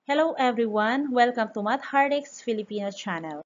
Hello everyone, welcome to Math Hardix Filipino channel.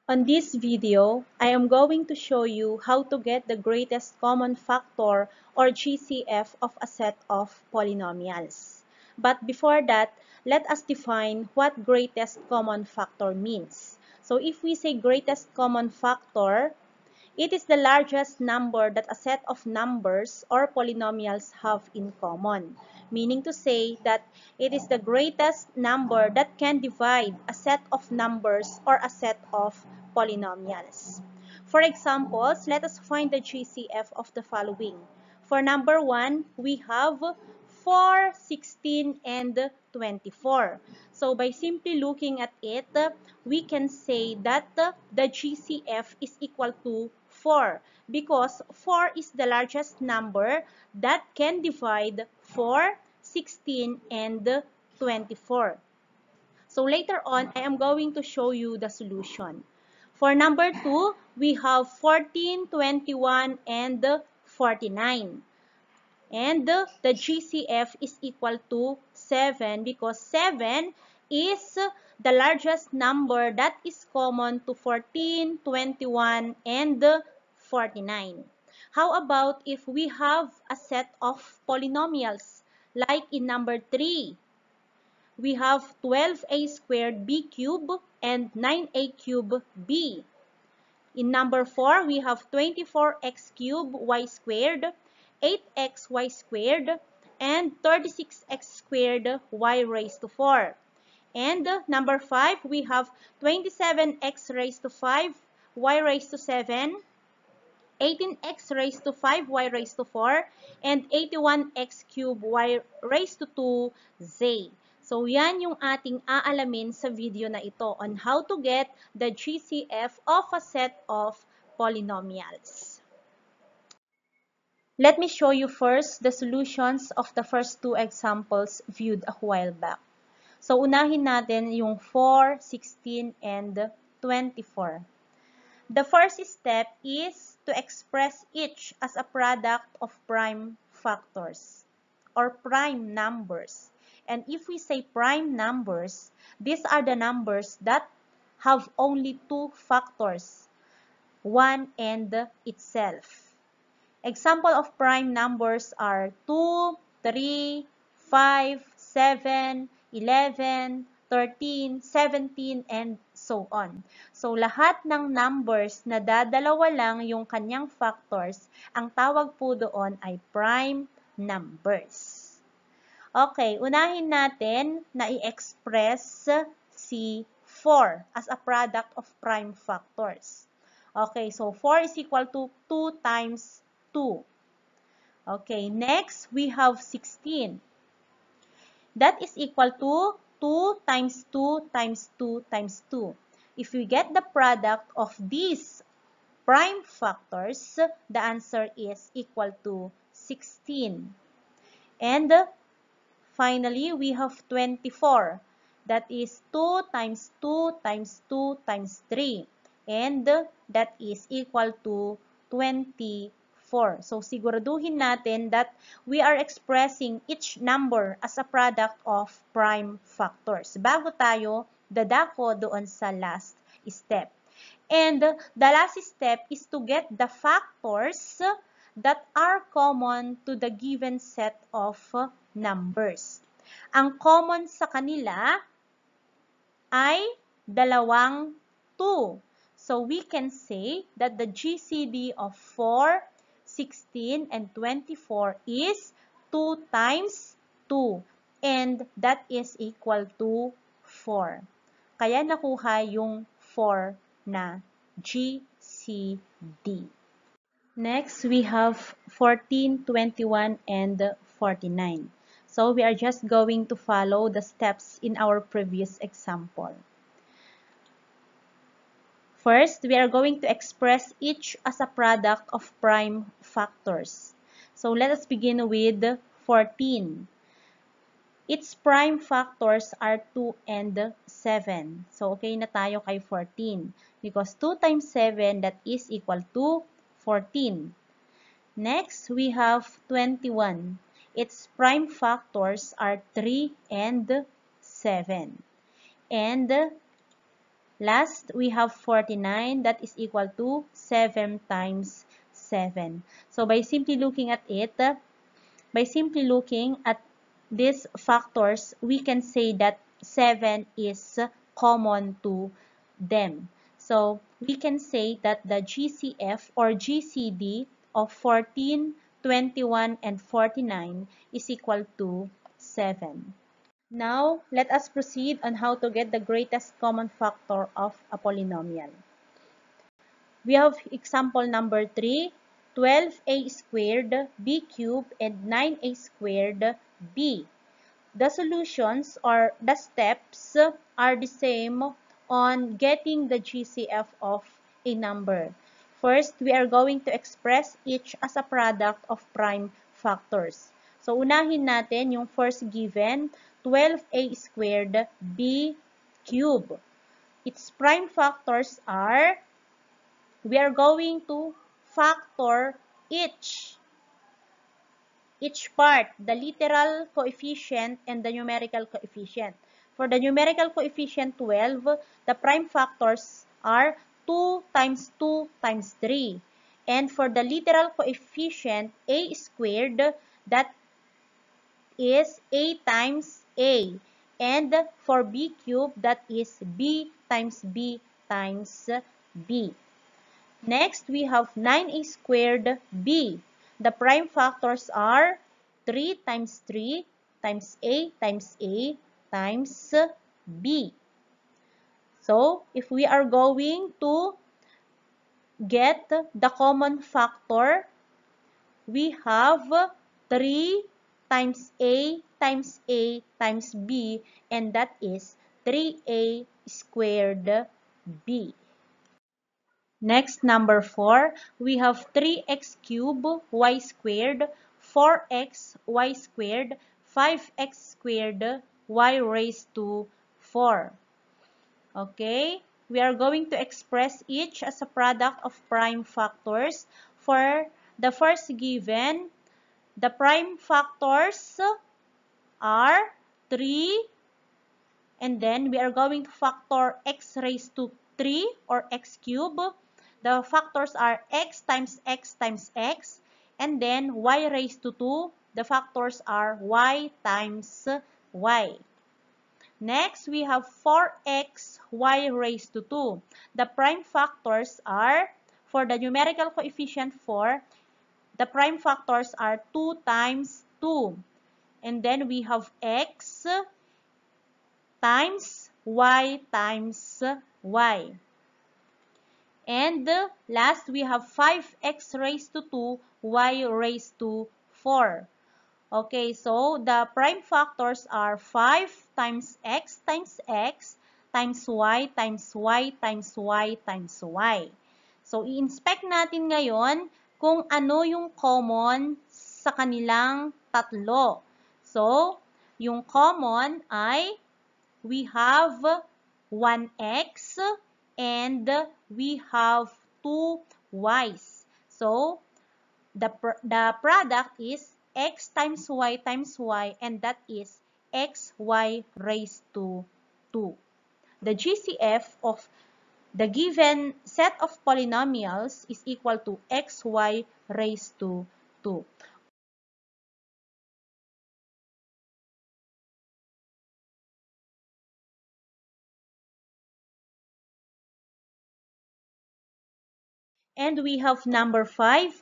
On this video, I am going to show you how to get the greatest common factor or GCF of a set of polynomials. But before that, let us define what greatest common factor means. So if we say greatest common factor, it is the largest number that a set of numbers or polynomials have in common, meaning to say that it is the greatest number that can divide a set of numbers or a set of polynomials. For examples, let us find the GCF of the following. For number 1, we have 4, 16, and 24. So by simply looking at it, we can say that the GCF is equal to 4 because 4 is the largest number that can divide 4, 16, and 24. So later on, I am going to show you the solution. For number 2, we have 14, 21, and 49. And the GCF is equal to 7 because 7 is the largest number that is common to 14, 21, and 49. How about if we have a set of polynomials like in number 3? We have 12a squared b cubed and 9a cubed b. In number 4, we have 24x cubed y squared, 8xy squared, and 36x squared y raised to 4. And number 5, we have 27x raised to 5 y raised to 7, 18x raised to 5 y raised to 4, and 81x cubed y raised to 2 z. So yan yung ating aalamin sa video na ito on how to get the GCF of a set of polynomials. Let me show you first the solutions of the first two examples viewed a while back. So unahin natin yung 4, 16, and 24. The first step is to express each as a product of prime factors or prime numbers. And if we say prime numbers, these are the numbers that have only two factors, 1 and itself. Example of prime numbers are 2, 3, 5, 7, 11, 13, 17, and so on. So, lahat ng numbers na dadalawa lang yung kanyang factors, ang tawag po doon ay prime numbers. Okay, unahin natin na i-express si 4 as a product of prime factors. Okay, so 4 is equal to 2 times 2. Okay, next we have 16. That is equal to 2 times 2 times 2 times 2. If we get the product of these prime factors, the answer is equal to 16. And finally, we have 24. That is 2 times 2 times 2 times 3. And that is equal to 24. So, siguraduhin natin that we are expressing each number as a product of prime factors. Bago tayo dadako doon sa last step. And the last step is to get the factors that are common to the given set of numbers. Ang common sa kanila ay dalawang 2. So we can say that the GCD of 4, 16, and 24 is 2 times 2. And that is equal to 4. Kaya nakuha yung 4 na GCD. Next, we have 14, 21, and 49. So, we are just going to follow the steps in our previous example. First, we are going to express each as a product of prime factors. So, let us begin with 14. Its prime factors are 2 and 7. So, okay na tayo kay 14. Because 2 times 7, that is equal to 14. Next, we have 21. Its prime factors are 3 and 7. And last, we have 49 that is equal to 7 times 7. So by simply looking at it, by simply looking at these factors, we can say that 7 is common to them. So we can say that the GCF or GCD of 14, 21, and 49 is equal to 7. Now, let us proceed on how to get the greatest common factor of a polynomial. We have example number 3, 12a squared b cubed and 9a squared b. The solutions or the steps are the same on getting the GCF of a number. First, we are going to express each as a product of prime factors. So, unahin natin yung first given, 12a squared b cubed. Its prime factors are, we are going to factor each part, the literal coefficient and the numerical coefficient. For the numerical coefficient 12, the prime factors are 2 times 2 times 3. And for the literal coefficient a squared, that is a times a. And for b cubed, that is b times b times b. Next, we have 9a squared b. The prime factors are 3 times 3 times a times a times b. So, if we are going to get the common factor, we have 3 times a times a times b, and that is 3a squared b. Next, number 4, we have 3x cubed y squared, 4x y squared, 5x squared y raised to 4. Okay, we are going to express each as a product of prime factors. For the first given, the prime factors are 3, and then we are going to factor x raised to 3 or x cubed. The factors are x times x times x, and then y raised to 2. The factors are y times y. Next, we have 4x y raised to 2. The prime factors are, for the numerical coefficient 4, the prime factors are 2 times 2. And then we have x times y times y. And last, we have 5x raised to 2, y raised to 4. Okay, so the prime factors are 5 times x times x times y times y times y times y. So, i-inspect natin ngayon kung ano yung common sa kanilang tatlo. So, yung common ay we have 1x and we have 2y's. So, the product is x times y, and that is xy raised to 2. The GCF of the given set of polynomials is equal to xy raised to 2. And we have number 5,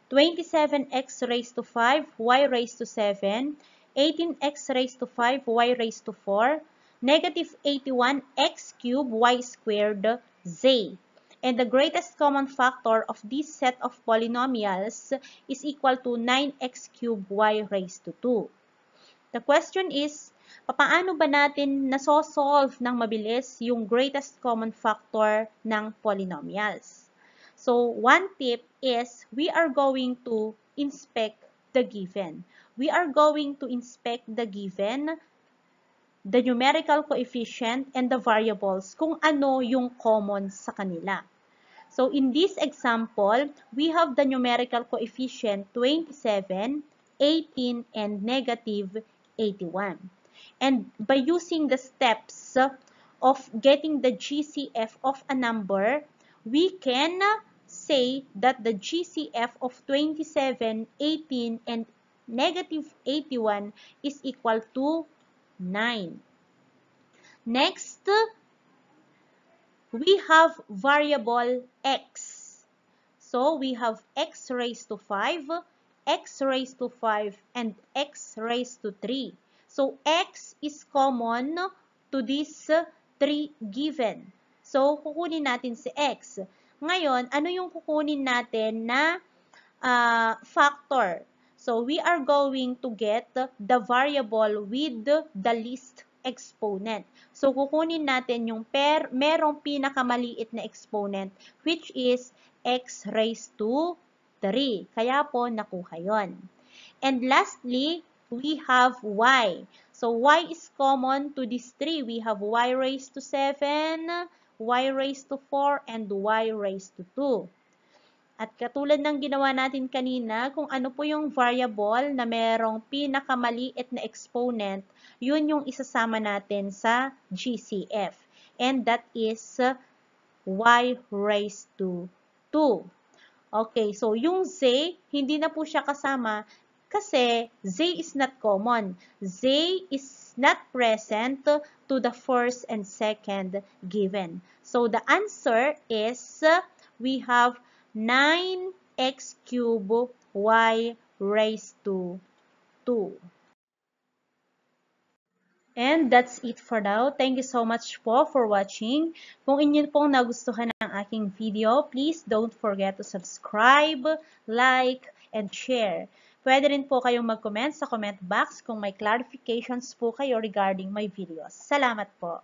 27x raised to 5, y raised to 7, 18x raised to 5, y raised to 4, negative 81x cubed, y squared, z. And the greatest common factor of this set of polynomials is equal to 9x cubed, y raised to 2. The question is, paano ba natin nasosolve ng mabilis yung greatest common factor ng polynomials? So, one tip is we are going to inspect the given. We are going to inspect the given, the numerical coefficient, and the variables kung ano yung common sa kanila. So, in this example, we have the numerical coefficient 27, 18, and negative 81. And by using the steps of getting the GCF of a number, we can say that the GCF of 27, 18, and negative 81 is equal to 9. Next, we have variable x. So we have x raised to 5, x raised to 5, and x raised to 3. So x is common to these 3 given. So kukunin natin si x. Ngayon, ano yung kukunin natin na factor? So we are going to get the variable with the least exponent. So kukunin natin yung merong pinakamaliit na exponent, which is x raised to 3. Kaya po nakuha yon. And lastly, we have y. So y is common to these 3. We have y raised to 7, y raised to 4, and y raised to 2. At katulad ng ginawa natin kanina, kung ano po yung variable na merong pinakamaliit na exponent, yun yung isasama natin sa GCF. And that is y raised to 2. Okay, so yung z, hindi na po siya kasama kasi z is not common. Z is not present to the first and second given. So the answer is we have 9x cubed y raised to 2. And that's it for now. Thank you so much po for watching. Kung inyo pong nagustuhan ng aking video, please don't forget to subscribe, like, and share. Pwede rin po kayong mag-comment sa comment box kung may clarifications po kayo regarding my videos. Salamat po!